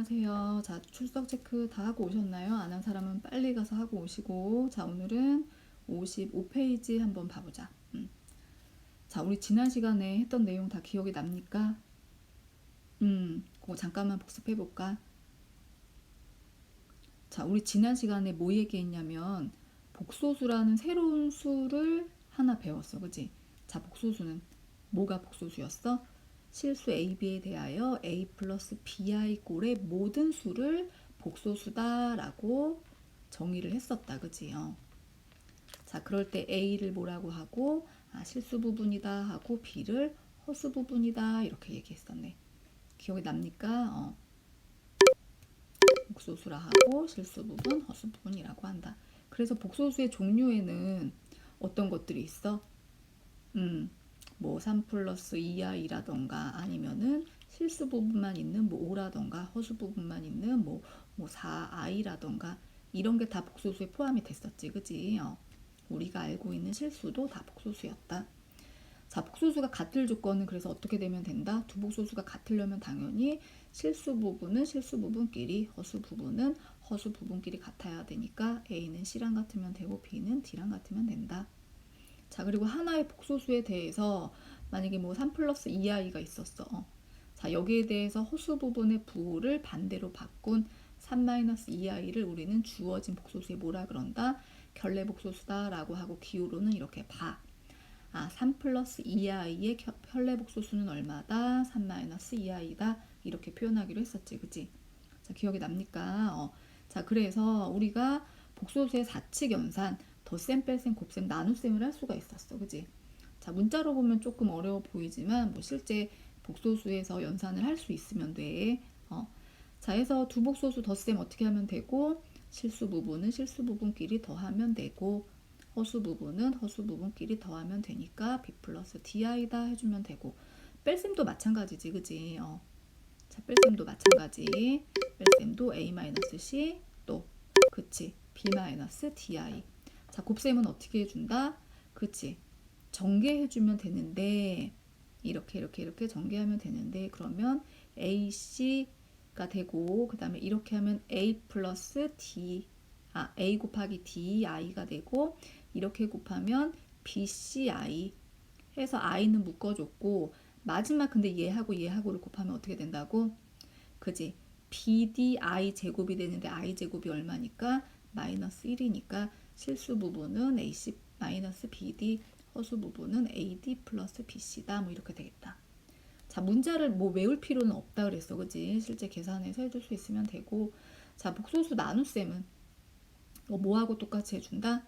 안녕하세요. 자, 출석 체크 다 하고 오셨나요? 안 한 사람은 빨리 가서 하고 오시고. 자, 오늘은 55페이지 한번 봐보자. 자, 우리 지난 시간에 했던 내용 다 기억이 납니까? 그거 잠깐만 복습해볼까? 자, 우리 지난 시간에 뭐 얘기했냐면, 복소수라는 새로운 수를 하나 배웠어. 그지? 자, 복소수는 뭐가 복소수였어? 실수 AB에 대하여 A 플러스 BI 꼴의 모든 수를 복소수다라고 정의를 했었다. 그지? 자, 그럴 때 A를 뭐라고 하고, 실수 부분이다 하고 B를 허수 부분이다 이렇게 얘기했었네. 기억이 납니까? 복소수라 하고 실수 부분, 허수 부분이라고 한다. 그래서 복소수의 종류에는 어떤 것들이 있어? 뭐3 플러스 2i라던가 아니면은 실수 부분만 있는 뭐 5라던가 허수 부분만 있는 뭐 4i라던가 이런 게 다 복소수에 포함이 됐었지. 그지? 우리가 알고 있는 실수도 다 복소수였다. 자, 복소수가 같을 조건은 그래서 어떻게 되면 된다? 두 복소수가 같으려면 당연히 실수 부분은 실수 부분끼리, 허수 부분은 허수 부분끼리 같아야 되니까 A는 C랑 같으면 되고 B는 D랑 같으면 된다. 자, 그리고 하나의 복소수에 대해서 만약에 뭐 3 플러스 2i가 있었어. 자, 여기에 대해서 허수 부분의 부호를 반대로 바꾼 3 마이너스 2i를 우리는 주어진 복소수에 뭐라 그런다? 결례 복소수다 라고 하고 기호로는 이렇게 봐. 3 플러스 2i의 결례 복소수는 얼마다? 3 마이너스 2i다. 이렇게 표현하기로 했었지. 그치? 자, 기억이 납니까? 자, 그래서 우리가 복소수의 사칙 연산, 덧셈, 뺄셈, 곱셈, 나눗셈을 할 수가 있었어. 그치? 자, 문자로 보면 조금 어려워 보이지만 뭐 실제 복소수에서 연산을 할 수 있으면 돼. 자, 해서 두 복소수 덧셈 어떻게 하면 되고, 실수 부분은 실수 부분끼리 더하면 되고, 허수 부분은 허수 부분끼리 더하면 되니까 B 플러스 DI다 해주면 되고, 뺄셈도 마찬가지지. 그지? 자, 뺄셈도 마찬가지. 뺄셈도 A-C 또 그치? B-DI. 자, 곱셈은 어떻게 해준다? 그치? 전개해주면 되는데 이렇게 전개하면 되는데 그러면 AC가 되고 그 다음에 이렇게 하면 A 플러스 A 곱하기 DI가 되고 이렇게 곱하면 BCI 해서 I는 묶어줬고 마지막 근데 얘하고를 곱하면 어떻게 된다고? 그지? BDI 제곱이 되는데 I 제곱이 얼마니까? 마이너스 1이니까 실수 부분은 AC 마이너스 BD 허수 부분은 AD 플러스 BC다. 뭐 이렇게 되겠다. 자, 문자를 뭐 외울 필요는 없다 그랬어. 그지? 실제 계산해서 해줄 수 있으면 되고. 자, 복소수 나눗셈은 뭐하고 똑같이 해준다?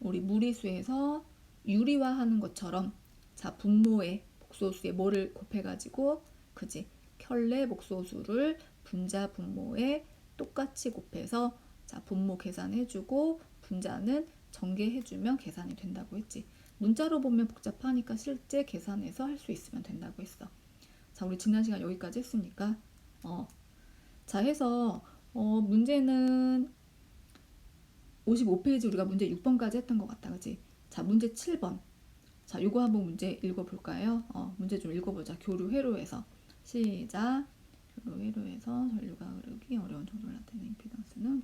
우리 무리수에서 유리화하는 것처럼 자, 분모에 복소수에 뭐를 곱해가지고 그지? 켤레 복소수를 분자 분모에 똑같이 곱해서 자, 분모 계산해주고 분자는 전개해주면 계산이 된다고 했지. 문자로 보면 복잡하니까 실제 계산해서 할 수 있으면 된다고 했어. 자, 우리 지난 시간 여기까지 했으니까 자, 해서 문제는 55페이지 우리가 문제 6번까지 했던 것 같다. 그치? 자, 문제 7번. 자, 요거 한번 문제 읽어볼까요? 문제 좀 읽어보자. 교류 회로에서. 시작. 교류 회로에서 전류가 흐르기 어려운 정도를 나타내는 임피던스는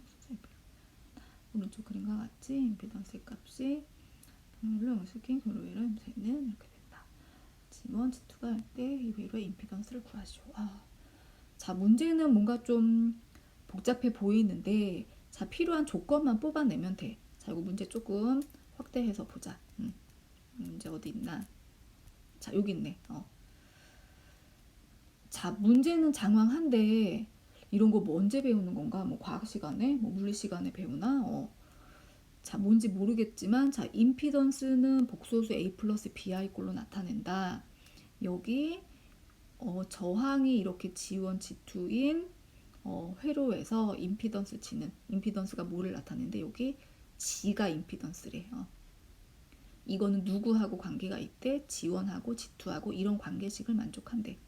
오른쪽 그림과 같이 임피던스의 값이 물론 스킨 교류 회로 임세는 이렇게 된다. 지원 G2가 할 때 이 회로의 임피던스를 구하시오. 자, 문제는 뭔가 좀 복잡해 보이는데 자, 필요한 조건만 뽑아내면 돼. 자, 이거 문제 조금 확대해서 보자. 문제 어디 있나? 자, 여기 있네. 자, 문제는 장황한데 이런 거 뭐 언제 배우는 건가? 뭐 과학 시간에, 뭐 물리 시간에 배우나? 자, 뭔지 모르겠지만 자, 임피던스는 복소수 A 플러스 BI 꼴로 나타낸다. 여기 저항이 이렇게 G1, G2인 회로에서 임피던스 G는 임피던스가 뭐를 나타내는데 여기 G가 임피던스래. 이거는 누구하고 관계가 있대? G1하고 G2하고 이런 관계식을 만족한대.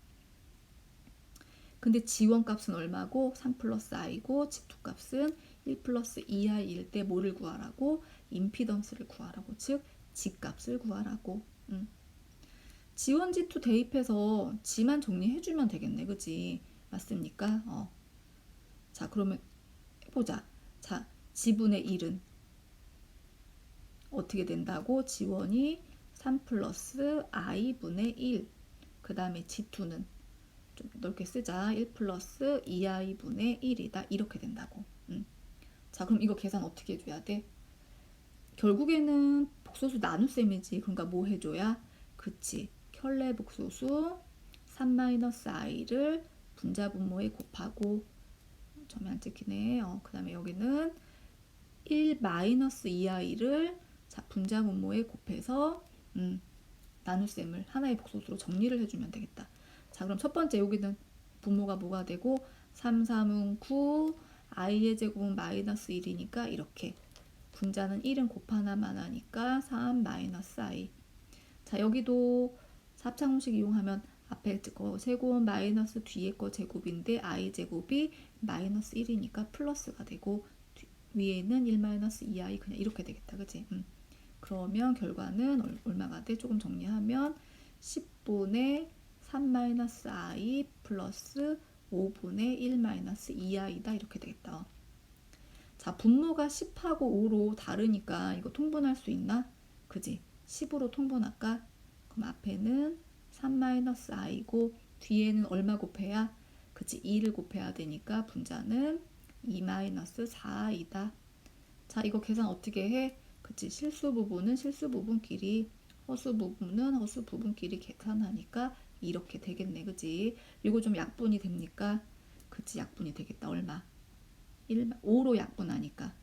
근데 G1 값은 얼마고? 3 플러스 I고 G2 값은 1 플러스 2I일 때 뭐를 구하라고? 임피던스를 구하라고. 즉 G 값을 구하라고. G1, G2 대입해서 G만 정리해주면 되겠네. 그치? 맞습니까? 자, 그러면 해보자. 자, 지분의 1은 어떻게 된다고? 지원이 3 플러스 i분의 1. 그 다음에 G2는 좀 넓게 쓰자. 1 플러스 2i분의 1이다. 이렇게 된다고. 자, 그럼 이거 계산 어떻게 해줘야 돼? 결국에는 복소수 나눗셈이지. 그러니까 뭐 해줘야? 그치. 켤레 복소수 3-i를 분자분모에 곱하고, 점이 안 찍히네. 그 다음에 여기는 1-2i를 자, 분자분모에 곱해서 나눗셈을 하나의 복소수로 정리를 해주면 되겠다. 자, 그럼 첫 번째 여기는 분모가 뭐가 되고 3, 3은 9, i의 제곱은 마이너스 1이니까 이렇게 분자는 1은 곱하나만 하니까 3 마이너스 i. 자, 여기도 합창공식 이용하면 앞에 거 제곱 마이너스 뒤에 거 제곱인데 i 제곱이 마이너스 1이니까 플러스가 되고 위에는 1 마이너스 2i 그냥 이렇게 되겠다. 그치? 그러면 결과는 얼마가 돼? 조금 정리하면 10분의 3 마이너스 i 플러스 5분의 1 마이너스 2i다. 이렇게 되겠다. 자, 분모가 10하고 5로 다르니까 이거 통분할 수 있나? 그지? 10으로 통분할까? 그럼 앞에는 3 마이너스 i고 뒤에는 얼마 곱해야? 그치? 2를 곱해야 되니까 분자는 2 마이너스 4i다. 자, 이거 계산 어떻게 해? 그치? 실수 부분은 실수 부분끼리, 허수 부분은 허수 부분끼리 계산하니까 이렇게 되겠네. 그치? 이거 좀 약분이 됩니까? 그치? 약분이 되겠다. 얼마? 5로 약분하니까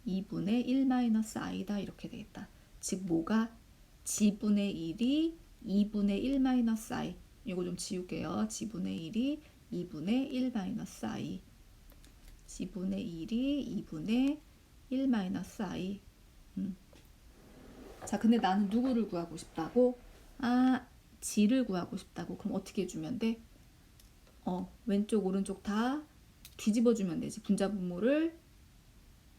2분의 1 마이너스 i다. 이렇게 되겠다. 즉 뭐가? 지분의 1이 2분의 1 마이너스 i. 이거 좀 지울게요. 지분의 1이 2분의 1 마이너스 i. 지분의 1이 2분의 1 마이너스 i. 자, 근데 나는 누구를 구하고 싶다고? 아, g를 구하고 싶다고. 그럼 어떻게 해주면 돼? 왼쪽 오른쪽 다 뒤집어주면 되지. 분자분모를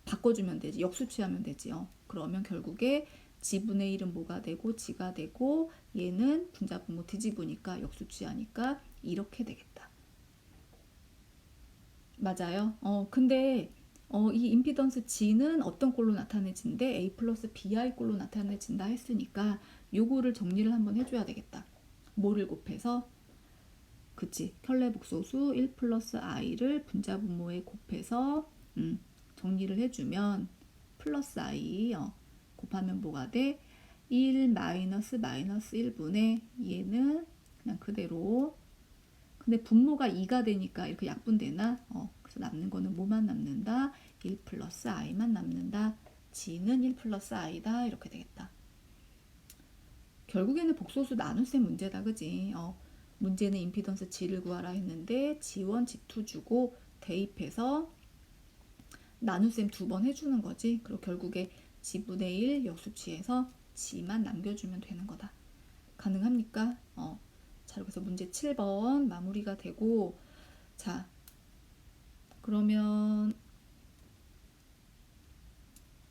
바꿔주면 되지. 역수치하면 되지. 그러면 결국에 지분의 1은 뭐가 되고 g가 되고 얘는 분자분모 뒤집으니까 역수치하니까 이렇게 되겠다. 맞아요. 근데 이 임피던스 G는 어떤 꼴로 나타내진대? A 플러스 BI 꼴로 나타내진다 했으니까 요거를 정리를 한번 해줘야 되겠다. 뭐를 곱해서? 그치. 켤레 복소수 1 플러스 i를 분자분모에 곱해서 정리를 해주면 플러스 i 곱하면 뭐가 돼? 1 마이너스 마이너스 1분의 얘는 그냥 그대로. 근데 분모가 2가 되니까 이렇게 약분되나? 그래서 남는 거는 뭐만 남는다? 1 플러스 i만 남는다. g는 1 플러스 i다. 이렇게 되겠다. 결국에는 복소수 나눗셈 문제다. 그지? 문제는 임피던스 g를 구하라 했는데 g1, g2 주고 대입해서 나눗셈 2번 해주는 거지. 그리고 결국에 g분의 1 역수치해서 g만 남겨주면 되는 거다. 가능합니까? 자, 그래서 문제 7번 마무리가 되고, 자, 그러면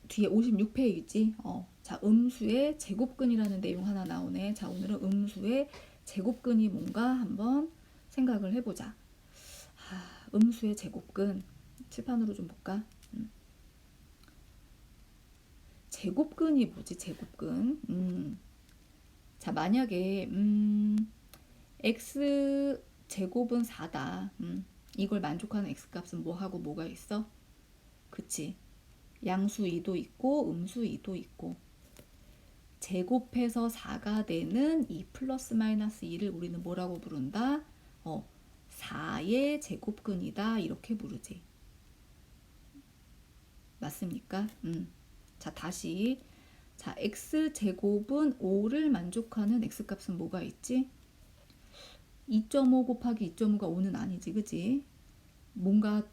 뒤에 56페이지. 자, 음수의 제곱근이라는 내용 하나 나오네. 자, 오늘은 음수의 제곱근이 뭔가 한번 생각을 해보자. 음수의 제곱근 칠판으로 좀 볼까? 제곱근이 뭐지? 제곱근. 자, 만약에 x 제곱은 4다. 이걸 만족하는 x값은 뭐하고 뭐가 있어? 그치? 양수 2도 있고 음수 2도 있고. 제곱해서 4가 되는 이 플러스 마이너스 2를 우리는 뭐라고 부른다? 4의 제곱근이다. 이렇게 부르지. 맞습니까? 자, 다시. 자, x제곱은 5를 만족하는 x값은 뭐가 있지? 2.5 곱하기 2.5가 5는 아니지. 그지? 뭔가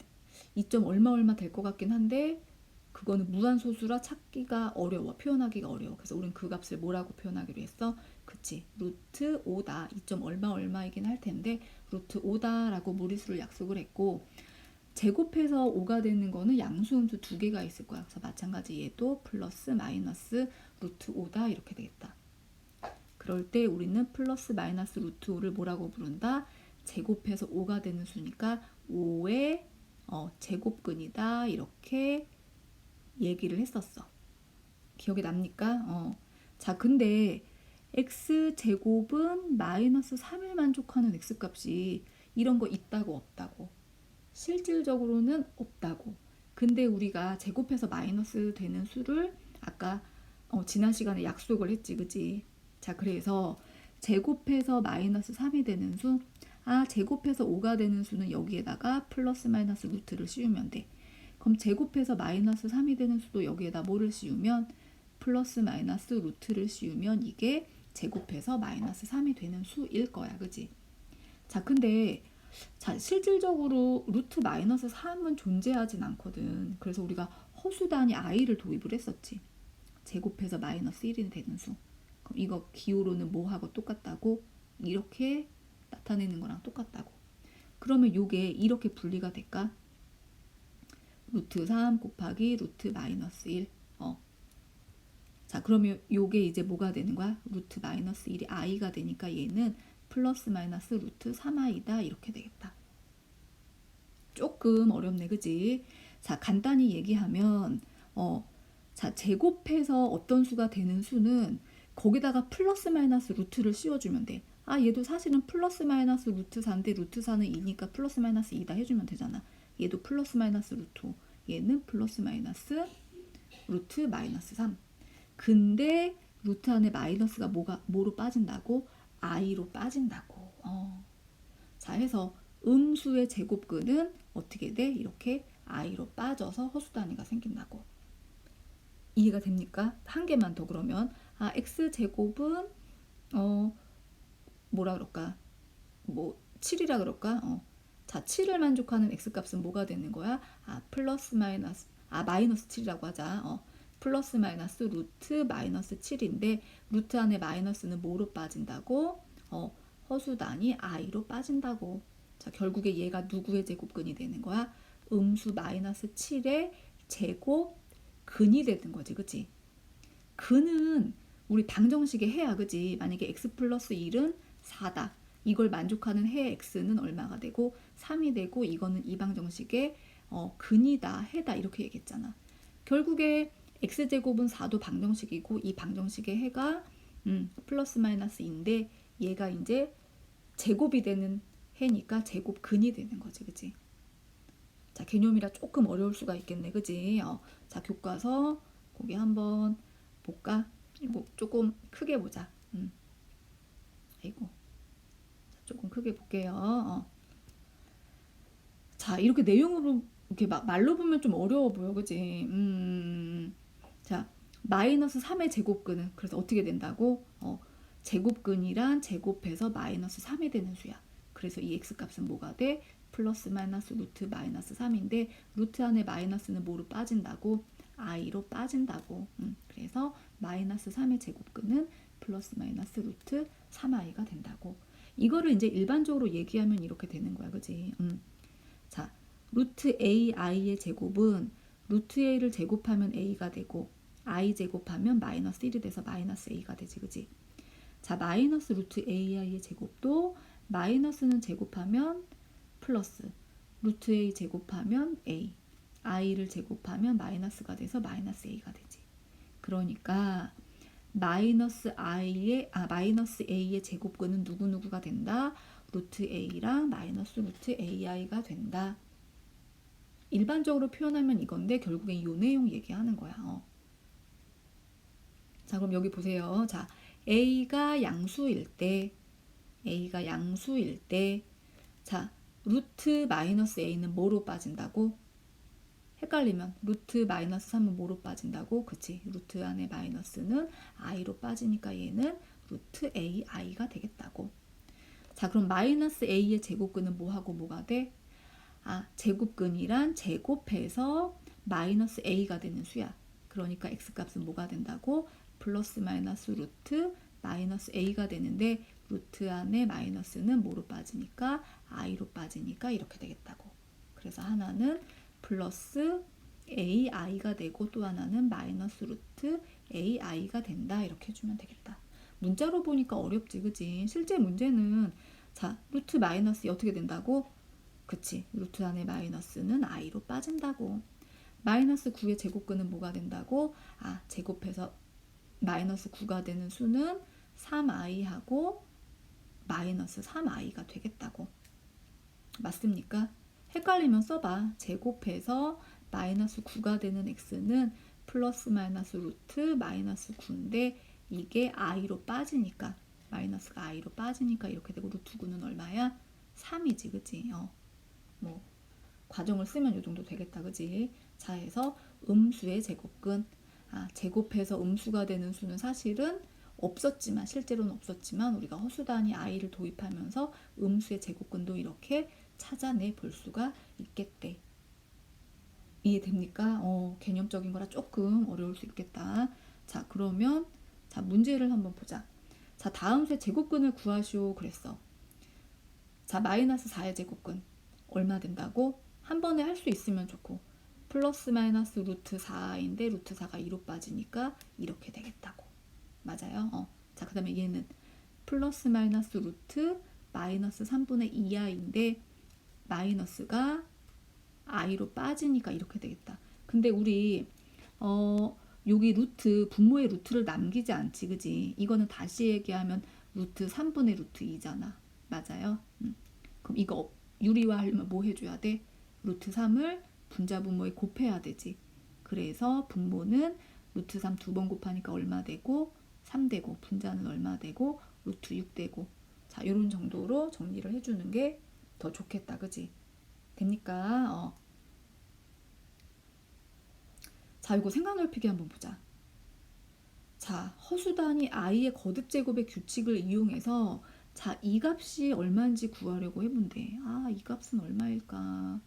2점 얼마 될 것 같긴 한데 그거는 무한소수라 찾기가 어려워. 표현하기가 어려워. 그래서 우린 그 값을 뭐라고 표현하기로 했어? 그치? 루트 5다. 2점 얼마이긴 할 텐데 루트 5다라고 무리수를 약속을 했고, 제곱해서 5가 되는 거는 양수음수 두 개가 있을 거야. 그래서 마찬가지 얘도 플러스 마이너스 루트 5다. 이렇게 되겠다. 그럴 때 우리는 플러스 마이너스 루트 5를 뭐라고 부른다? 제곱해서 5가 되는 수니까 5의 제곱근이다 이렇게 얘기를 했었어. 기억이 납니까? 자, 근데 x제곱은 마이너스 3을 만족하는 x값이 이런 거 있다고 없다고? 실질적으로는 없다고. 근데 우리가 제곱해서 마이너스 되는 수를 아까 지난 시간에 약속을 했지, 그지? 자, 그래서 제곱해서 마이너스 3이 되는 수, 제곱해서 5가 되는 수는 여기에다가 플러스 마이너스 루트를 씌우면 돼. 그럼 제곱해서 마이너스 3이 되는 수도 여기에다 뭐를 씌우면 플러스 마이너스 루트를 씌우면 이게 제곱해서 마이너스 3이 되는 수일 거야, 그지? 자, 근데 자, 실질적으로 루트 마이너스 3은 존재하진 않거든. 그래서 우리가 허수단위 i를 도입을 했었지. 제곱해서 마이너스 1이 되는 수. 그럼 이거 기호로는 뭐하고 똑같다고? 이렇게 나타내는 거랑 똑같다고. 그러면 요게 이렇게 분리가 될까? 루트 3 곱하기 루트 마이너스 1. 자, 그러면 요게 이제 뭐가 되는 거야? 루트 마이너스 1이 i가 되니까 얘는 플러스 마이너스 루트 3i다 이렇게 되겠다. 조금 어렵네, 그지? 자, 간단히 얘기하면 자, 제곱해서 어떤 수가 되는 수는 거기다가 플러스 마이너스 루트를 씌워주면 돼. 얘도 사실은 플러스 마이너스 루트 4인데 루트 4는 2니까 플러스 마이너스 2다 해주면 되잖아. 얘도 플러스 마이너스 루트 5, 얘는 플러스 마이너스 루트 마이너스 3. 근데 루트 안에 마이너스가 뭐로 빠진다고? i로 빠진다고. 자, 해서 음수의 제곱근은 어떻게 돼? 이렇게 i로 빠져서 허수 단위가 생긴다고. 이해가 됩니까? 한 개만 더 그러면 x제곱은 뭐라 그럴까? 7이라 그럴까? 자, 7을 만족하는 x값은 뭐가 되는 거야? 플러스 마이너스 마이너스 7이라고 하자. 플러스 마이너스 루트 마이너스 7인데 루트 안에 마이너스는 뭐로 빠진다고? 허수단위 i로 빠진다고. 자, 결국에 얘가 누구의 제곱근이 되는 거야? 음수 마이너스 7의 제곱근이 되는 거지, 그치? 근은 우리 방정식에 해야, 그지? 만약에 x 플러스 1은 4다. 이걸 만족하는 해 x는 얼마가 되고 3이 되고 이거는 이 방정식의 근이다, 해다 이렇게 얘기했잖아. 결국에 x제곱은 4도 방정식이고 이 방정식의 해가 플러스 마이너스인데 얘가 이제 제곱이 되는 해니까 제곱근이 되는 거지, 그치? 자, 개념이라 조금 어려울 수가 있겠네, 그치? 자, 교과서 거기 한번 볼까? 이거 조금 크게 보자. 아이고, 조금 크게 볼게요. 자, 이렇게 내용으로 이렇게 말로 보면 좀 어려워 보여, 그치? 자, 마이너스 3의 제곱근은 그래서 어떻게 된다고? 제곱근이란 제곱해서 마이너스 3이 되는 수야. 그래서 이 x값은 뭐가 돼? 플러스 마이너스 루트 마이너스 3인데 루트 안에 마이너스는 뭐로 빠진다고? i로 빠진다고. 그래서 마이너스 3의 제곱근은 플러스 마이너스 루트 3i가 된다고. 이거를 이제 일반적으로 얘기하면 이렇게 되는 거야, 그지? 자, 루트 ai의 제곱은 루트 a를 제곱하면 a가 되고 i 제곱하면 마이너스 1이 돼서 마이너스 a가 되지, 그지? 자, 마이너스 루트 ai의 제곱도 마이너스는 제곱하면 플러스 루트 a 제곱하면 a i를 제곱하면 마이너스가 돼서 마이너스 a가 되지. 그러니까 마이너스 a의 제곱근은 누구누구가 된다? 루트 a랑 마이너스 루트 ai가 된다. 일반적으로 표현하면 이건데 결국에 이 내용 얘기하는 거야. 자, 그럼 여기 보세요. 자, a가 양수일 때 자, 루트 마이너스 a는 뭐로 빠진다고? 헷갈리면 루트 마이너스 3은 뭐로 빠진다고? 그치? 루트 안에 마이너스는 i로 빠지니까 얘는 루트 ai가 되겠다고. 자, 그럼 마이너스 a의 제곱근은 뭐하고 뭐가 돼? 제곱근이란 제곱해서 마이너스 a가 되는 수야. 그러니까 x값은 뭐가 된다고? 플러스 마이너스 루트 마이너스 a가 되는데 루트 안에 마이너스는 뭐로 빠지니까 i로 빠지니까 이렇게 되겠다고. 그래서 하나는 플러스 ai가 되고 또 하나는 마이너스 루트 ai가 된다 이렇게 해주면 되겠다. 문자로 보니까 어렵지, 그지? 실제 문제는 자, 루트 마이너스 어떻게 된다고? 그치? 루트 안에 마이너스는 i로 빠진다고. 마이너스 9의 제곱근은 뭐가 된다고? 제곱해서 마이너스 9가 되는 수는 3i하고 마이너스 3i가 되겠다고. 맞습니까? 헷갈리면 써봐. 제곱해서 마이너스 9가 되는 x는 플러스 마이너스 루트 마이너스 9인데 이게 i로 빠지니까 마이너스가 i로 빠지니까 이렇게 되고 루트 9는 얼마야? 3이지 그치? 뭐 과정을 쓰면 이 정도 되겠다 그치? 자 해서 음수의 제곱근 제곱해서 음수가 되는 수는 사실은 없었지만 실제로는 없었지만 우리가 허수단위 i를 도입하면서 음수의 제곱근도 이렇게 찾아내 볼 수가 있겠대. 이해됩니까? 개념적인 거라 조금 어려울 수 있겠다. 자, 그러면 자, 문제를 한번 보자. 자, 다음 수의 제곱근을 구하시오 그랬어. 자, 마이너스 4의 제곱근 얼마 된다고? 한 번에 할 수 있으면 좋고 플러스 마이너스 루트 4인데 루트 4가 2로 빠지니까 이렇게 되겠다고. 맞아요? 자, 그 다음에 얘는 플러스 마이너스 루트 마이너스 3분의 2i인데 마이너스가 i로 빠지니까 이렇게 되겠다. 근데 우리 여기 루트 분모의 루트를 남기지 않지 그지? 이거는 다시 얘기하면 루트 3분의 루트 2잖아. 맞아요? 그럼 이거 유리화하려면 뭐 해줘야 돼? 루트 3을 분자 분모에 곱해야 되지. 그래서 분모는 루트 3 두 번 곱하니까 얼마 되고 3 되고 분자는 얼마 되고 루트 6 되고 자 이런 정도로 정리를 해주는 게 더 좋겠다 그지? 됩니까? 자 이거 생각 넓히기 한번 보자. 자 허수단위 i의 거듭 제곱의 규칙을 이용해서 자 이 값이 얼마인지 구하려고 해본대. 이 값은 얼마일까?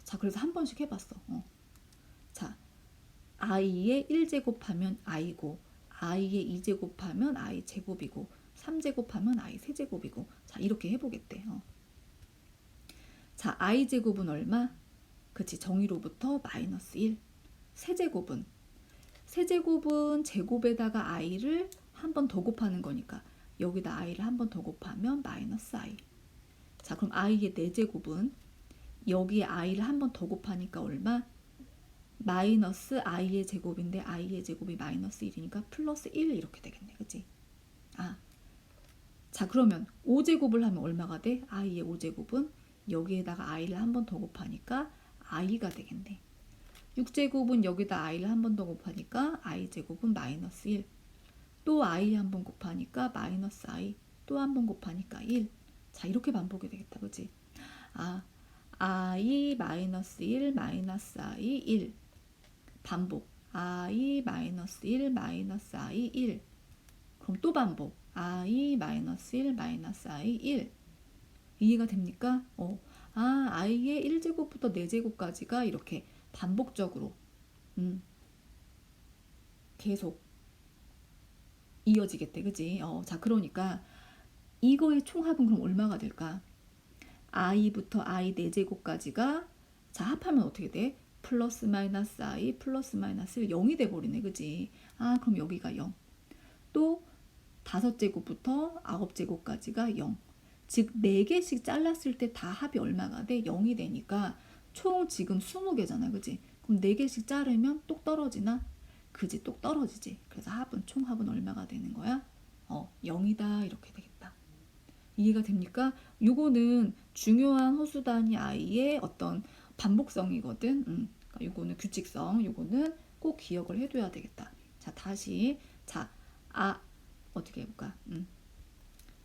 자 그래서 한 번씩 해봤어. 자 i의 1제곱하면 i고 i의 2제곱하면 i 제곱이고 3제곱하면 i 세제곱이고 자 이렇게 해보겠대. 자 i 제곱은 얼마? 그치 정의로부터 마이너스 1. 세제곱은 제곱에다가 i를 한 번 더 곱하는 거니까 여기다 i를 한 번 더 곱하면 마이너스 i. 자 그럼 i의 4제곱은 여기에 i를 한 번 더 곱하니까 얼마? 마이너스 i의 제곱인데 i의 제곱이 마이너스 1이니까 플러스 1 이렇게 되겠네. 그치? 자 그러면 5제곱을 하면 얼마가 돼? i의 5제곱은 여기에다가 i를 한 번 더 곱하니까 i가 되겠네. 6제곱은 여기다 i를 한 번 더 곱하니까 i 제곱은 마이너스 1. 또 i 한 번 곱하니까 마이너스 i. 또 한 번 곱하니까 1. 자 이렇게 반복이 되겠다. 그치? i 마이너스 1 마이너스 i 1. 반복. i 마이너스 1 마이너스 i 1. 그럼 또 반복. i 마이너스 1 마이너스 i 1. 이해가 됩니까? i의 1제곱부터 4제곱까지가 이렇게 반복적으로 계속 이어지겠대. 그지? 자 그러니까 이거의 총합은 그럼 얼마가 될까? i부터 i 4제곱까지가 자 합하면 어떻게 돼? 플러스 마이너스 i 플러스 마이너스 0이 돼버리네. 그지? 그럼 여기가 0. 또 5제곱부터 9제곱까지가 0. 즉 4개씩 잘랐을 때 다 합이 얼마가 돼? 0이 되니까 총 지금 20개잖아. 그지? 그럼 4개씩 자르면 똑 떨어지나? 그지? 똑 떨어지지. 그래서 총합은 얼마가 되는 거야? 0이다 이렇게 되겠다. 이해가 됩니까? 요거는 중요한 허수단위 i의 어떤 반복성이거든. 그러니까 요거는 규칙성. 요거는 꼭 기억을 해둬야 되겠다. 자 다시 어떻게 해볼까?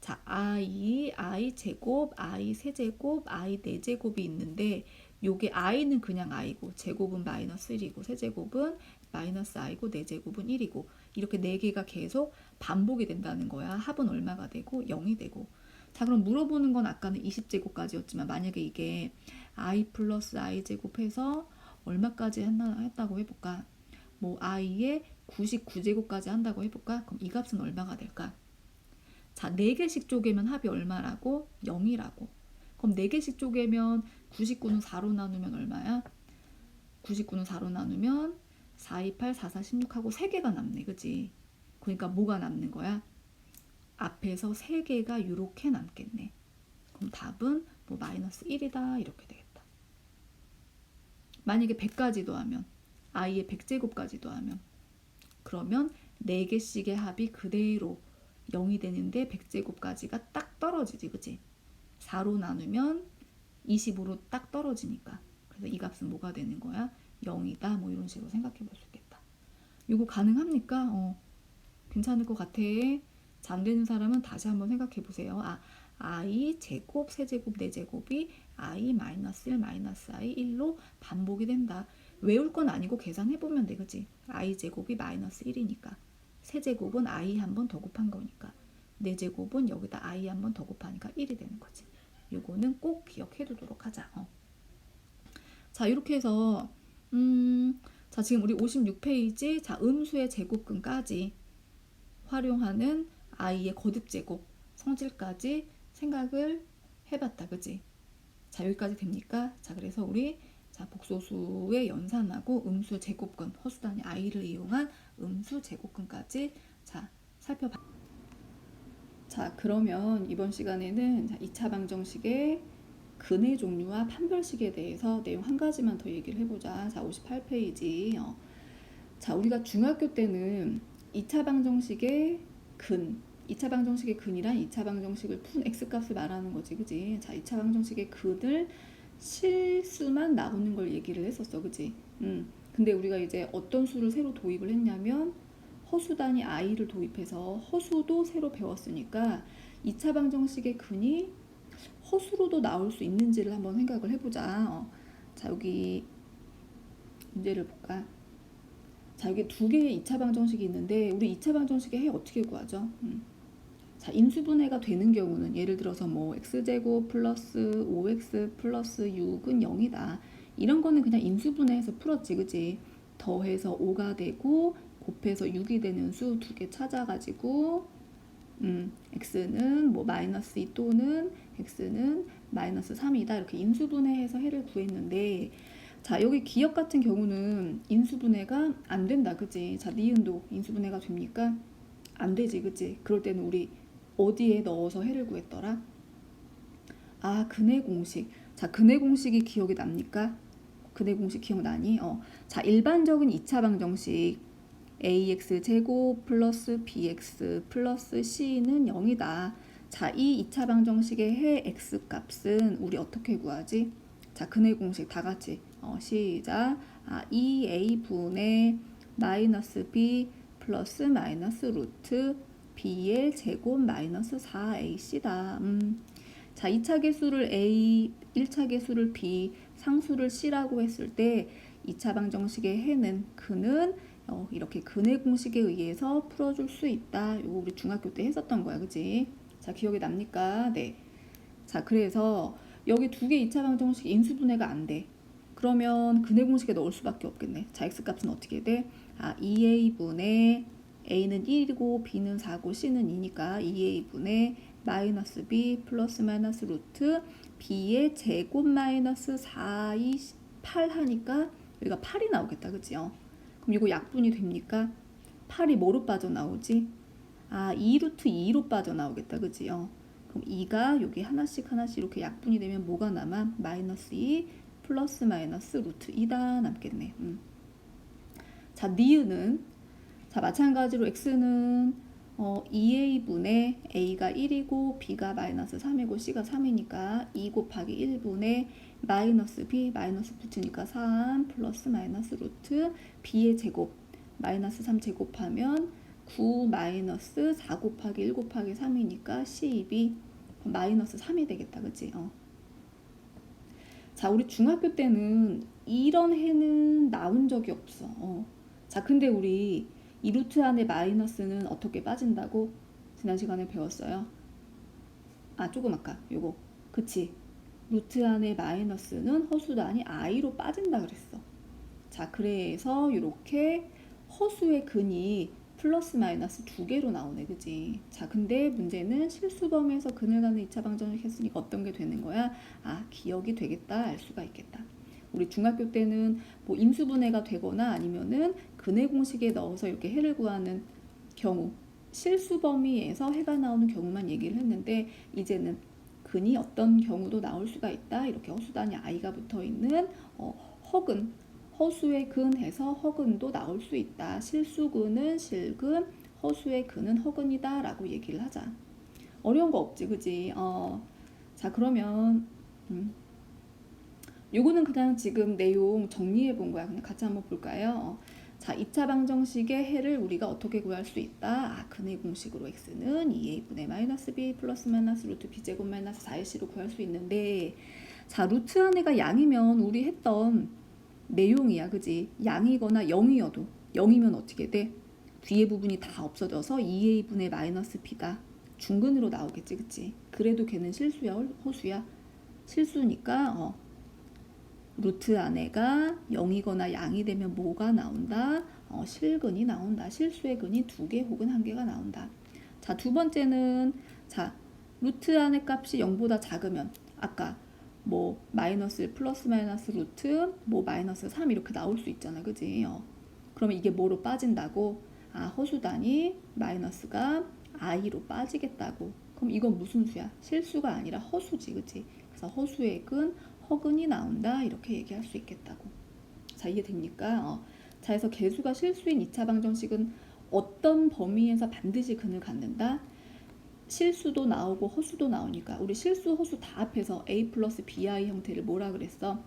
자 i 제곱, i 세제곱, i 4제곱이 있는데 요게 i는 그냥 i고 제곱은 마이너스 1이고 세제곱은 마이너스 i고 4제곱은 1이고 이렇게 4개가 계속 반복이 된다는 거야. 합은 얼마가 되고 0이 되고. 자 그럼 물어보는 건 아까는 20제곱까지였지만 만약에 이게 i 플러스 i 제곱해서 얼마까지 했다고 해볼까? 뭐 i의 99제곱까지 한다고 해볼까? 그럼 이 값은 얼마가 될까? 자 4개씩 쪼개면 합이 얼마라고? 0이라고. 그럼 4개씩 쪼개면 99는 4로 나누면 얼마야? 99는 4로 나누면 4, 2, 8, 4, 4, 16하고 3개가 남네. 그치? 그러니까 뭐가 남는 거야? 앞에서 3개가 이렇게 남겠네. 그럼 답은 뭐 마이너스 1이다 이렇게 되겠다. 만약에 100까지 더하면 i의 100제곱까지 더하면 그러면 4개씩의 합이 그대로 0이 되는데 100제곱까지가 딱 떨어지지, 그치? 4로 나누면 25로 딱 떨어지니까. 그래서 이 값은 뭐가 되는 거야? 0이다. 뭐 이런 식으로 생각해 볼 수 있겠다. 이거 가능합니까? 괜찮을 것 같아. 잘 안 되는 사람은 다시 한번 생각해 보세요. i 제곱, 세제곱, 4제곱이 i 마이너스 1, 마이너스 i 1로 반복이 된다. 외울 건 아니고 계산해 보면 돼, 그치? i 제곱이 마이너스 1이니까. 세제곱은 i 한 번 더 곱한 거니까. 4제곱은 여기다 i 한 번 더 곱하니까 1이 되는 거지. 요거는 꼭 기억해 두도록 하자. 자, 이렇게 해서 자, 지금 우리 56페이지 자, 음수의 제곱근까지 활용하는 i의 거듭제곱 성질까지 생각을 해봤다. 그지? 자, 여기까지 됩니까? 자, 그래서 우리 자, 복소수의 연산하고 음수 제곱근 허수 단위 i를 이용한 음수 제곱근까지 자, 살펴봐. 자, 그러면 이번 시간에는 자, 2차 방정식의 근의 종류와 판별식에 대해서 내용 한 가지만 더 얘기를 해보자. 자, 58페이지. 자, 우리가 중학교 때는 2차 방정식의 근, 2차 방정식의 근이란 2차 방정식을 푼 x값을 말하는 거지, 그지? 자, 2차 방정식의 근을 실수만 나오는 걸 얘기를 했었어, 그지? 근데 우리가 이제 어떤 수를 새로 도입을 했냐면 허수 단위 i를 도입해서 허수도 새로 배웠으니까 2차 방정식의 근이 허수로도 나올 수 있는지를 한번 생각을 해보자. 자, 여기 문제를 볼까? 자, 여기 두 개의 2차 방정식이 있는데 우리 2차 방정식의 해 어떻게 구하죠? 자, 인수분해가 되는 경우는 예를 들어서 뭐 x제곱 플러스 5x 플러스 6은 0이다. 이런 거는 그냥 인수분해해서 풀었지, 그지? 더해서 5가 되고 곱해서 6이 되는 수 두 개 찾아가지고 x는 뭐 마이너스 2 또는 x는 마이너스 3이다. 이렇게 인수분해해서 해를 구했는데 자, 여기 기억 같은 경우는 인수분해가 안 된다, 그지? 자, 니은도 인수분해가 됩니까? 안 되지, 그지? 그럴 때는 우리 어디에 넣어서 해를 구했더라? 근의 공식. 자, 근의 공식이 기억이 납니까? 근의 공식 기억나니? 자, 일반적인 2차 방정식 ax 제곱 플러스 bx 플러스 c는 0이다. 자, 이 2차 방정식의 해 x 값은 우리 어떻게 구하지? 자, 근의 공식 다 같이 시작. 2a분의 마이너스 b 플러스 마이너스 루트 b의 제곱 마이너스 4ac다. 자, 2차 계수를 a, 1차 계수를 b, 상수를 c라고 했을 때 2차 방정식의 해는 근은 이렇게 근의 공식에 의해서 풀어줄 수 있다. 이거 우리 중학교 때 했었던 거야, 그치? 자, 기억이 납니까? 네. 자, 그래서 여기 두 개 2차 방정식 인수분해가 안 돼. 그러면 근의 공식에 넣을 수밖에 없겠네. 자, x값은 어떻게 돼? 2a분의 a는 1이고 b는 4고 c는 2니까 2a분의 마이너스 b 플러스 마이너스 루트 b의 제곱 마이너스 4, 2, 8 하니까 여기가 8이 나오겠다, 그치요? 그럼 이거 약분이 됩니까? 8이 뭐로 빠져나오지? 2루트 2로 빠져나오겠다, 그치요? 그럼 2가 여기 하나씩 이렇게 약분이 되면 뭐가 남아? 마이너스 2 플러스 마이너스 루트 2다 남겠네. 자, 니은은 자, 마찬가지로 x는 2a분의 a가 1이고 b가 마이너스 3이고 c가 3이니까 2 곱하기 1분의 마이너스 b 마이너스 붙으니까 3 플러스 마이너스 루트 b의 제곱 마이너스 3 제곱하면 9 마이너스 4 곱하기 1 곱하기 3이니까 c2b 마이너스 3이 되겠다, 그치? 자, 우리 중학교 때는 이런 해는 나온 적이 없어. 자, 근데 우리 이 루트 안에 마이너스는 어떻게 빠진다고? 지난 시간에 배웠어요. 조금 아까 요거. 그치? 루트 안에 마이너스는 허수 단위 i로 빠진다 그랬어. 자, 그래서 이렇게 허수의 근이 플러스 마이너스 두 개로 나오네, 그지? 자, 근데 문제는 실수범위에서 근을 가는 2차 방정식 했으니까 어떤 게 되는 거야? 기억이 되겠다, 알 수가 있겠다. 우리 중학교 때는 뭐 인수분해가 되거나 아니면은 근의 공식에 넣어서 이렇게 해를 구하는 경우 실수 범위에서 해가 나오는 경우만 얘기를 했는데 이제는 근이 어떤 경우도 나올 수가 있다. 이렇게 허수단위 i가 붙어 있는 허근, 허수의 근 해서 허근도 나올 수 있다. 실수근은 실근, 허수의 근은 허근이다 라고 얘기를 하자. 어려운 거 없지, 그지? 자, 그러면 요거는 그냥 지금 내용 정리해 본 거야. 그냥 같이 한번 볼까요? 자, 2차 방정식의 해를 우리가 어떻게 구할 수 있다? 근의 공식으로 x는 2a분의 마이너스 b 플러스 마이너스 루트 b제곱 마이너스 4ac로 구할 수 있는데, 자, 루트 안에가 양이면 우리 했던 내용이야, 그지? 양이거나 0이어도 0이면 어떻게 돼? 뒤에 부분이 다 없어져서 2a분의 마이너스 b다. 중근으로 나오겠지, 그치? 그래도 걔는 실수야, 허수야? 실수니까 루트 안에가 0이거나 양이 되면 뭐가 나온다? 실근이 나온다. 실수의 근이 2개 혹은 1개가 나온다. 자, 두 번째는 자, 루트 안의 값이 0보다 작으면 아까 뭐 마이너스 1 플러스 마이너스 루트 뭐 마이너스 3 이렇게 나올 수 있잖아, 그지? 그러면 이게 뭐로 빠진다고? 허수단위 마이너스가 i로 빠지겠다고. 그럼 이건 무슨 수야? 실수가 아니라 허수지, 그지? 그래서 허수의 근 허근이 나온다 이렇게 얘기할 수 있겠다고. 자, 이해됩니까? 자, 그래서 개수가 실수인 2차 방정식은 어떤 범위에서 반드시 근을 갖는다? 실수도 나오고 허수도 나오니까 우리 실수 허수 다 합해서 a 플러스 bi 형태를 뭐라 그랬어?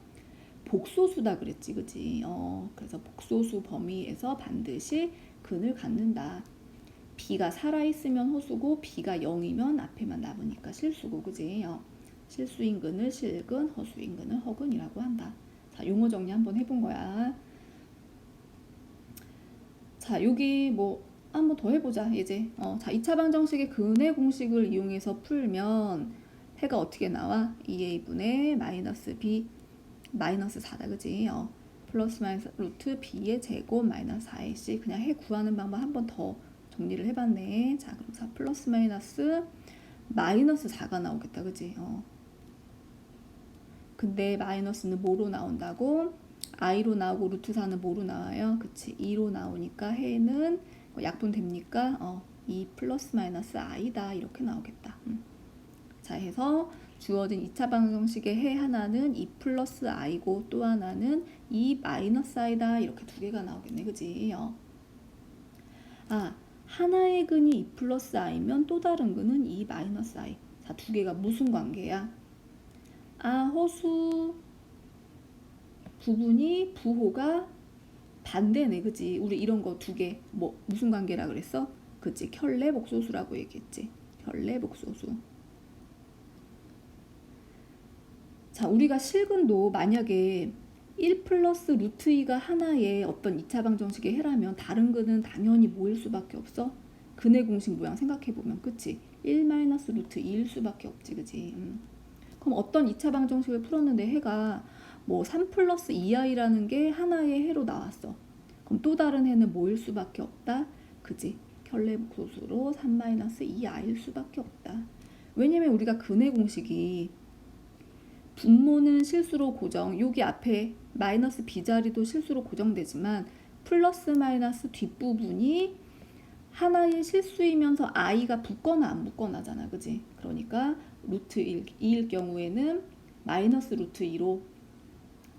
복소수다 그랬지, 그지? 그래서 복소수 범위에서 반드시 근을 갖는다. b가 살아있으면 허수고 b가 0이면 앞에만 남으니까 실수고, 그지? 실수인 근을 실근, 허수인 근을 허근이라고 한다. 자, 용어 정리 한번 해본 거야. 자, 여기 뭐 한번 더 해보자, 이제. 자, 2차 방정식의 근의 공식을 이용해서 풀면 해가 어떻게 나와? 2a분의 마이너스 b 마이너스 4다, 그지? 플러스 마이너스 루트 b의 제곱 마이너스 4ac. 그냥 해 구하는 방법 한번 더 정리를 해봤네. 자, 그럼 4 플러스 마이너스 4가 나오겠다, 그지? 근데 마이너스는 뭐로 나온다고? i로 나오고 루트 4는 뭐로 나와요? 그치, 2로 나오니까 해는 약분됩니까? 2 플러스 마이너스 i다 이렇게 나오겠다. 자, 해서 주어진 2차 방정식의 해 하나는 2 플러스 i고 또 하나는 2 마이너스 i다 이렇게 두 개가 나오겠네, 그지? 하나의 근이 2 플러스 i면 또 다른 근은 2 마이너스 i. 자, 두 개가 무슨 관계야? 허수 부분이 부호가 반대네, 그지? 우리 이런 거 두 개 뭐 무슨 관계라 그랬어? 그치, 켤레복소수라고 얘기했지. 켤레복소수. 자, 우리가 실근도 만약에 1 플러스 루트 2가 하나의 어떤 2차 방정식의 해라면 다른 근은 당연히 뭐일 수밖에 없어? 근의 공식 모양 생각해보면, 그치? 1 마이너스 루트 2일 수밖에 없지, 그지? 그럼 어떤 2차 방정식을 풀었는데 해가 뭐 3 플러스 2i라는 게 하나의 해로 나왔어. 그럼 또 다른 해는 뭐일 수밖에 없다? 그지? 켤레복소수로 3 마이너스 2i일 수밖에 없다. 왜냐면 우리가 근의 공식이 분모는 실수로 고정, 여기 앞에 마이너스 b자리도 실수로 고정되지만 플러스 마이너스 뒷부분이 하나의 실수이면서 i가 붙거나 안 붙거나잖아, 그지? 그러니까 루트 2일 경우에는 마이너스 루트 2로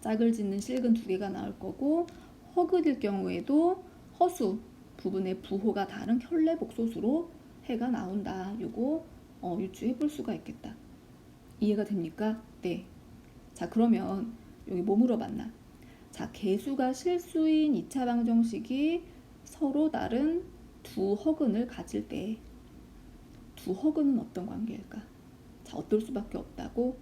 짝을 짓는 실근 두 개가 나올 거고, 허근일 경우에도 허수 부분의 부호가 다른 켤레복소수로 해가 나온다. 요거 유추해 볼 수가 있겠다. 이해가 됩니까? 네. 자, 그러면 여기 뭐 물어봤나? 자, 개수가 실수인 2차 방정식이 서로 다른 두 허근을 가질 때 두 허근은 어떤 관계일까? 자, 어떨 수밖에 없다고?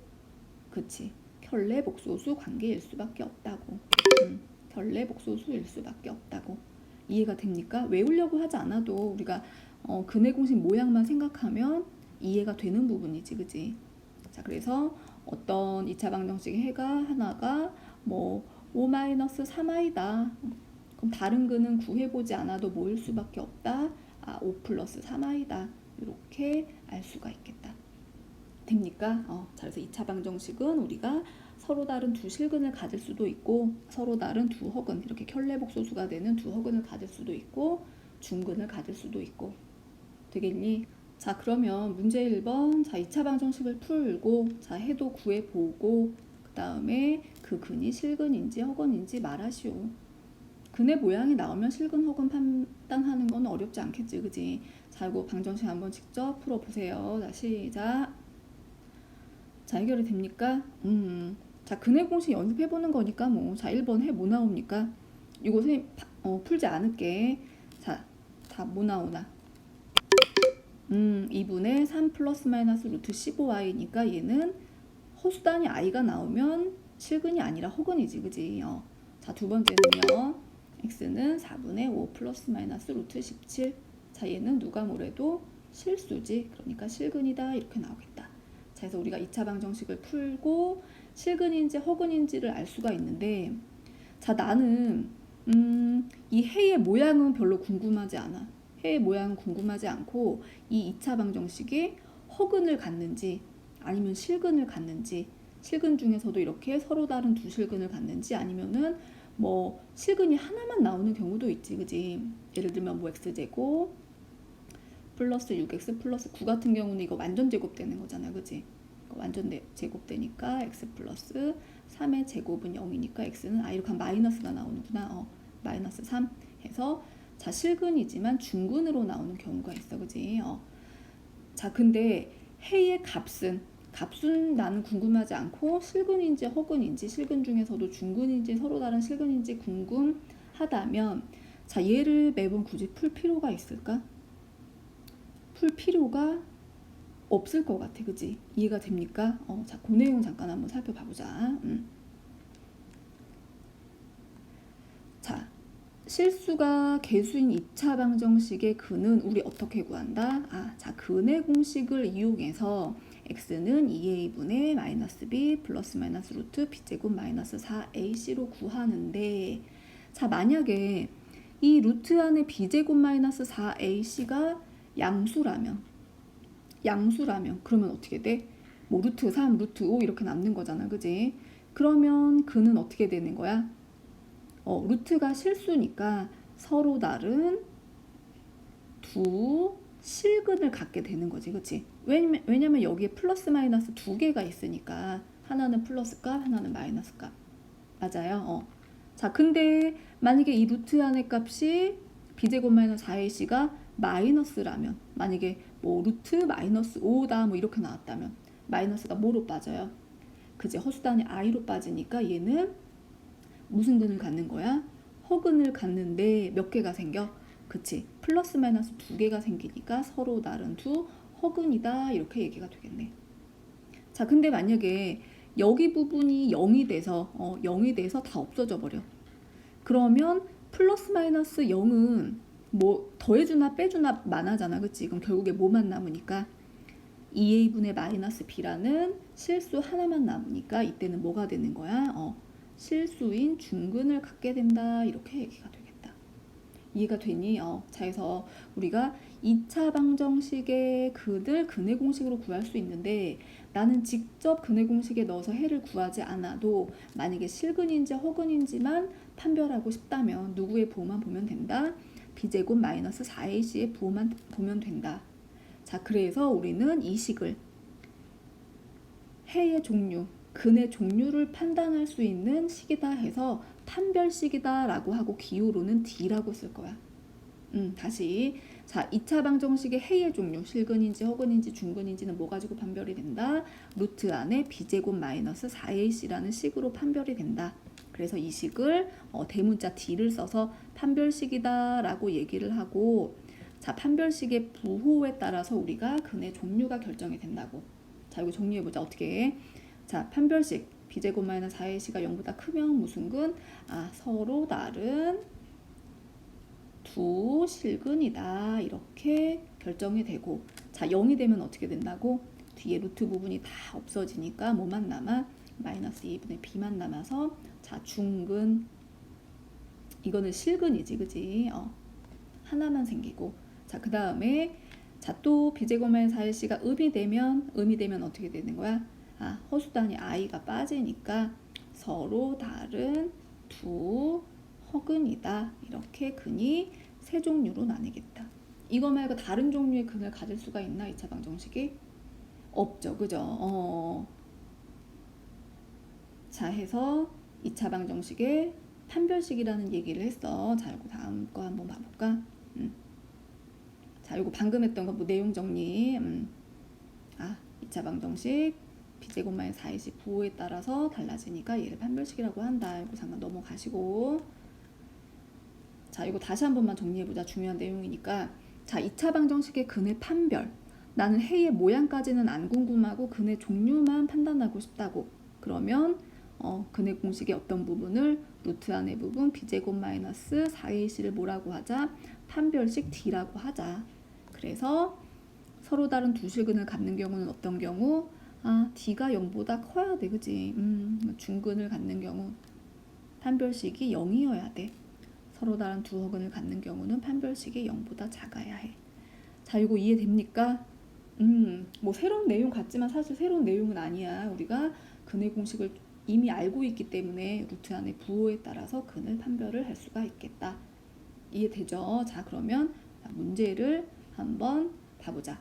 그치, 켤레복소수 관계일 수밖에 없다고. 켤레복소수일 수밖에 없다고. 이해가 됩니까? 외우려고 하지 않아도 우리가 근의 공식 모양만 생각하면 이해가 되는 부분이지, 그지? 자, 그래서 어떤 2차 방정식의 해가 하나가 뭐 5-3i다. 그럼 다른 근은 구해보지 않아도 뭐일 수밖에 없다? 5 플러스 3i다. 이렇게 알 수가 있겠다. 됩니까? 자, 그래서 2차 방정식은 우리가 서로 다른 두 실근을 가질 수도 있고 서로 다른 두 허근, 이렇게 켤레복소수가 되는 두 허근을 가질 수도 있고 중근을 가질 수도 있고. 되겠니? 자, 그러면 문제 1번. 자, 2차 방정식을 풀고, 자, 해도 구해보고, 그 다음에 그 근이 실근인지 허근인지 말하시오. 근의 모양이 나오면 실근 허근 판단하는 건 어렵지 않겠지, 그지? 자, 이거 방정식 한번 직접 풀어보세요. 자, 시작. 자, 해결이 됩니까? 자, 근의 공식 연습해보는 거니까 뭐. 자, 1번 해 뭐 나옵니까? 이거 선생님 풀지 않을게. 자, 다 뭐 나오나? 2분의 3 플러스 마이너스 루트 15y니까 얘는 허수단위 i가 나오면 실근이 아니라 허근이지, 그지? 자, 두 번째는요. x는 4분의 5 플러스 마이너스 루트 17. 자, 얘는 누가 뭐래도 실수지. 그러니까 실근이다. 이렇게 나오겠다. 자, 그래서 우리가 2차 방정식을 풀고 실근인지 허근인지를 알 수가 있는데, 자, 나는 이 해의 모양은 별로 궁금하지 않아. 해의 모양은 궁금하지 않고 이 2차 방정식이 허근을 갖는지 아니면 실근을 갖는지, 실근 중에서도 이렇게 서로 다른 두 실근을 갖는지, 아니면은 뭐 실근이 하나만 나오는 경우도 있지, 그지? 예를 들면 뭐 x제곱 플러스 6x 플러스 9 같은 경우는 이거 완전 제곱되는 거잖아, 그지? 완전 제곱되니까 x 플러스 3의 제곱은 0이니까 x는 이렇게 하면 마이너스가 나오는구나. 마이너스 3 해서 자, 실근이지만 중근으로 나오는 경우가 있어, 그지? 자, 근데 해의 값은 나는 궁금하지 않고 실근인지 허근인지, 실근 중에서도 중근인지 서로 다른 실근인지 궁금하다면, 자, 얘를 매번 굳이 풀 필요가 있을까? 풀 필요가 없을 것 같아, 그지? 이해가 됩니까? 자, 그 내용 잠깐 한번 살펴봐보자. 자, 실수가 개수인 2차 방정식의 근은 우리 어떻게 구한다? 자, 근의 공식을 이용해서 x는 2a분의 마이너스 b 플러스 마이너스 루트 b제곱 마이너스 4ac로 구하는데, 자, 만약에 이 루트 안에 b제곱 마이너스 4ac가 양수라면 그러면 어떻게 돼? 뭐 루트 3, 루트 5 이렇게 남는 거잖아, 그지? 그러면 근은 어떻게 되는 거야? 루트가 실수니까 서로 다른 두 실근을 갖게 되는 거지, 그치? 왜냐면 여기에 플러스 마이너스 두 개가 있으니까 하나는 플러스 값, 하나는 마이너스 값. 맞아요. 자, 근데 만약에 이 루트 안의 값이 b제곱 마이너스 4ac가 마이너스라면, 만약에 뭐 루트 마이너스 5다 뭐 이렇게 나왔다면 마이너스가 뭐로 빠져요? 그지? 허수단이 i로 빠지니까 얘는 무슨 근을 갖는 거야? 허근을 갖는데 몇 개가 생겨? 그치? 플러스 마이너스 두 개가 생기니까 서로 다른 두 허근이다 이렇게 얘기가 되겠네. 자, 근데 만약에 여기 부분이 0이 돼서 0이 돼서 다 없어져 버려. 그러면 플러스 마이너스 0은 뭐 더해주나 빼주나 많아잖아, 그치? 그럼 결국에 뭐만 남으니까 2a분의 마이너스 b라는 실수 하나만 남으니까 이때는 뭐가 되는 거야? 실수인 중근을 갖게 된다 이렇게 얘기가 되겠다. 이해가 되니? 자, 그래서 우리가 2차 방정식의 근의 공식으로 구할 수 있는데, 나는 직접 근의 공식에 넣어서 해를 구하지 않아도 만약에 실근인지 허근인지만 판별하고 싶다면 누구의 부호만 보면 된다? b제곱 마이너스 4ac의 부호만 보면 된다. 자, 그래서 우리는 이 식을 해의 종류, 근의 종류를 판단할 수 있는 식이다 해서 판별식이다 라고 하고 기호로는 D라고 쓸 거야. 다시. 자, 2차 방정식의 해의 종류, 실근인지 허근인지 중근인지는 뭐 가지고 판별이 된다? 루트 안에 b제곱 마이너스 4ac라는 식으로 판별이 된다. 그래서 이 식을 대문자 D를 써서 판별식이다 라고 얘기를 하고, 자, 판별식의 부호에 따라서 우리가 근의 종류가 결정이 된다고. 자, 이거 정리해보자. 어떻게 해? 자, 판별식 b제곱 마이너스 4ac가 0보다 크면 무슨 근? 서로 다른 두 실근이다 이렇게 결정이 되고, 자, 0이 되면 어떻게 된다고? 뒤에 루트 부분이 다 없어지니까 뭐만 남아? 마이너스 2분의 b만 남아서, 자, 중근, 이거는 실근이지, 그지? 하나만 생기고, 자, 그 다음에 자, 또 b제곱 마이너스 4ac가 음이 되면 어떻게 되는 거야? 허수단위 i가 빠지니까 서로 다른 두 허근이다. 이렇게 근이 세 종류로 나뉘겠다. 이거 말고 다른 종류의 근을 가질 수가 있나? 2차 방정식이? 없죠. 그죠? 자, 해서 2차 방정식의 판별식이라는 얘기를 했어. 자, 이거 다음 거 한번 봐볼까? 자, 이거 방금 했던 거 뭐 내용 정리. 2차 방정식 b제곱 마이너스 4ac 부호에 따라서 달라지니까 얘를 판별식이라고 한다. 이거 잠깐 넘어가시고. 자, 이거 다시 한 번만 정리해보자. 중요한 내용이니까. 자, 2차 방정식의 근의 판별. 나는 해의 모양까지는 안 궁금하고 근의 종류만 판단하고 싶다고. 그러면 근의 공식의 어떤 부분을 루트 안의 부분 b제곱 마이너스 4ac를 뭐라고 하자? 판별식 d라고 하자. 그래서 서로 다른 두 실근을 갖는 경우는 어떤 경우? d가 0보다 커야 돼. 그지? 중근을 갖는 경우 판별식이 0이어야 돼. 서로 다른 두 허근을 갖는 경우는 판별식이 0보다 작아야 해. 자, 이거 이해됩니까? 뭐 새로운 내용 같지만 사실 새로운 내용은 아니야. 우리가 근의 공식을 이미 알고 있기 때문에 루트 안의 부호에 따라서 근을 판별을 할 수가 있겠다. 이해되죠? 자, 그러면 문제를 한번 봐보자.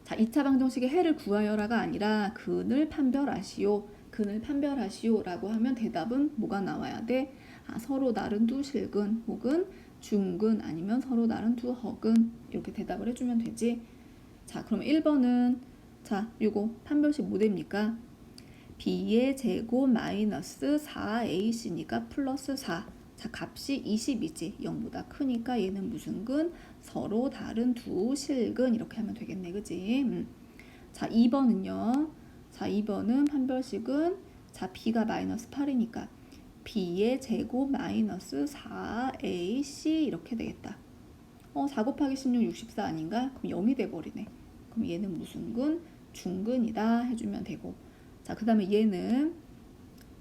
자, 2차 방정식의 해를 구하여라가 아니라 근을 판별하시오. 근을 판별하시오 라고 하면 대답은 뭐가 나와야 돼? 서로 다른 두 실근 혹은 중근 아니면 서로 다른 두 허근 이렇게 대답을 해주면 되지. 자, 그럼 1번은 자, 요거 판별식 뭐 됩니까? b의 제곱 마이너스 4ac니까 플러스 4. 자, 값이 20이지. 0보다 크니까 얘는 무슨 근? 서로 다른 두 실근 이렇게 하면 되겠네. 그지? 자, 2번은요. 자, 2번은 판별식은 자, b가 마이너스 8이니까 b의 제곱 마이너스 4ac 이렇게 되겠다. 4 곱하기 16, 64 아닌가? 그럼 0이 돼버리네. 그럼 얘는 무슨 근? 중근이다 해주면 되고. 자, 그 다음에 얘는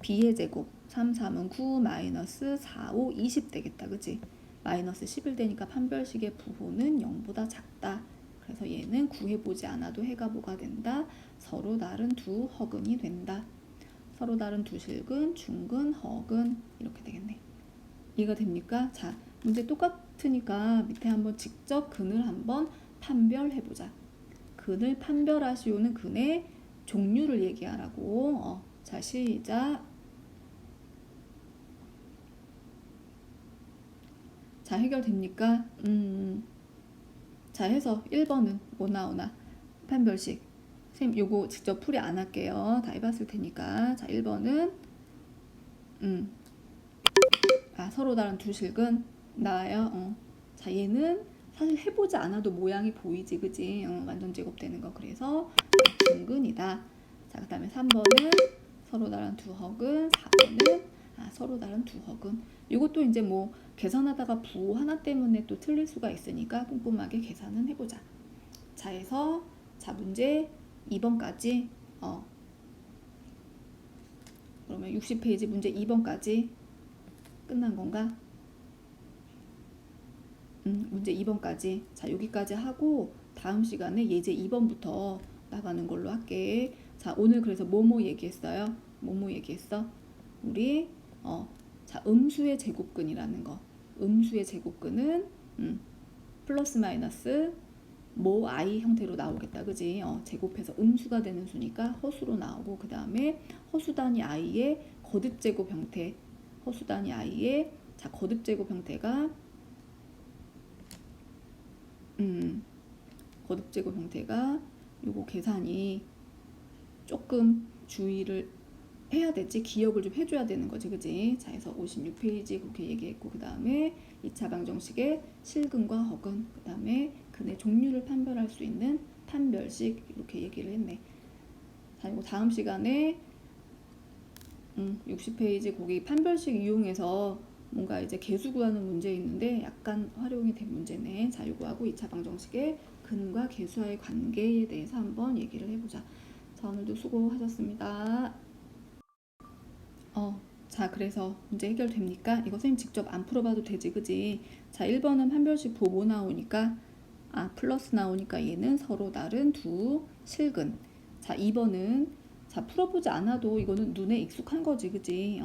b의 제곱 3, 3은 9, 마이너스 4, 5, 20 되겠다. 그치? 마이너스 11 되니까 판별식의 부호는 0보다 작다. 그래서 얘는 구해보지 않아도 해가 뭐가 된다? 서로 다른 두 허근이 된다. 서로 다른 두 실근, 중근, 허근 이렇게 되겠네. 이해가 됩니까? 자, 문제 똑같으니까 밑에 한번 직접 근을 한번 판별해보자. 근을 판별하시오는 근의 종류를 얘기하라고. 자, 시작. 자, 해결됩니까? 자, 해서 1번은 뭐 나오나? 판별식. 선생님 요거 직접 풀이 안 할게요. 다 해봤을 테니까. 자, 1번은 서로 다른 두 실근 나와요. 자, 얘는 사실 해보지 않아도 모양이 보이지. 그지? 완전 제곱되는 거. 그래서 중근이다. 자, 그 다음에 3번은 서로 다른 두 허근, 4번은 서로 다른 두 허근. 이것도 이제 뭐 계산하다가 부호 하나 때문에 또 틀릴 수가 있으니까 꼼꼼하게 계산은 해보자. 자, 해서 자, 문제 2번까지 그러면 60페이지 문제 2번까지 끝난 건가? 문제 2번까지. 자, 여기까지 하고 다음 시간에 예제 2번부터 나가는 걸로 할게. 자, 오늘 그래서 뭐뭐 얘기했어요? 뭐뭐 얘기했어? 우리 자, 음수의 제곱근이라는 거. 음수의 제곱근은 플러스 마이너스 뭐 i 형태로 나오겠다. 그지? 제곱해서 음수가 되는 수니까 허수로 나오고, 그 다음에 허수 단위 i의 거듭 제곱 형태. 허수 단위 i의 자, 거듭 제곱 형태가 거듭 제곱 형태가 요거 계산이 조금 주의를 해야 되지. 기억을 좀 해줘야 되는 거지. 그지? 자, 해서 56페이지 그렇게 얘기했고, 그 다음에 2차 방정식의 실근과 허근, 그 다음에 근의 종류를 판별할 수 있는 판별식 이렇게 얘기를 했네. 자, 이거 다음 시간에 60페이지 거기 판별식 이용해서 뭔가 이제 계수 구하는 문제 있는데 약간 활용이 된 문제네. 자, 요거하고 2차 방정식의 근과 계수와의 관계에 대해서 한번 얘기를 해보자. 자, 오늘도 수고하셨습니다. 자, 그래서 문제 해결됩니까? 이거 선생님 직접 안 풀어봐도 되지. 그지? 자, 1번은 판별식 부호 나오니까 플러스 나오니까 얘는 서로 다른 두 실근. 자, 2번은 자, 풀어보지 않아도 이거는 눈에 익숙한 거지. 그지?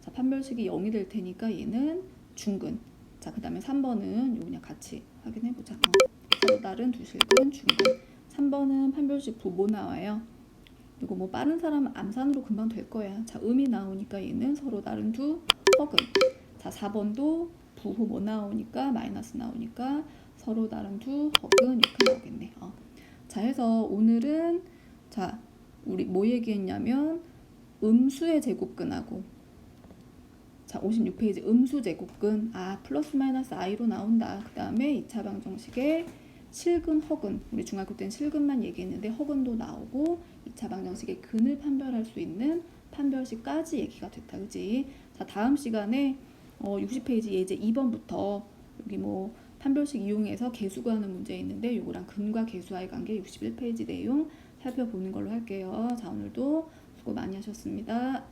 자, 판별식이 0이 될 테니까 얘는 중근. 자, 그 다음에 3번은 요 그냥 같이 확인해보자. 서로 다른 두 실근 중근. 3번은 판별식 부모 나와요. 이거 뭐 빠른 사람은 암산으로 금방 될 거야. 자, 음이 나오니까 얘는 서로 다른 두 허근. 자, 4번도 부호 뭐 나오니까 마이너스 나오니까 서로 다른 두 허근 이렇게 나오겠네. 자, 해서 오늘은 자, 우리 뭐 얘기했냐면 음수의 제곱근하고 자, 56페이지 음수 제곱근 플러스 마이너스 i로 나온다. 그 다음에 2차 방정식에 실근, 허근, 우리 중학교 때는 실근만 얘기했는데 허근도 나오고 2차 방정식의 근을 판별할 수 있는 판별식까지 얘기가 됐다. 그지? 자, 다음 시간에 60페이지 예제 2번부터 여기 뭐 판별식 이용해서 개수 구하는 문제 있는데 요거랑 근과 개수와의 관계 61페이지 내용 살펴보는 걸로 할게요. 자, 오늘도 수고 많이 하셨습니다.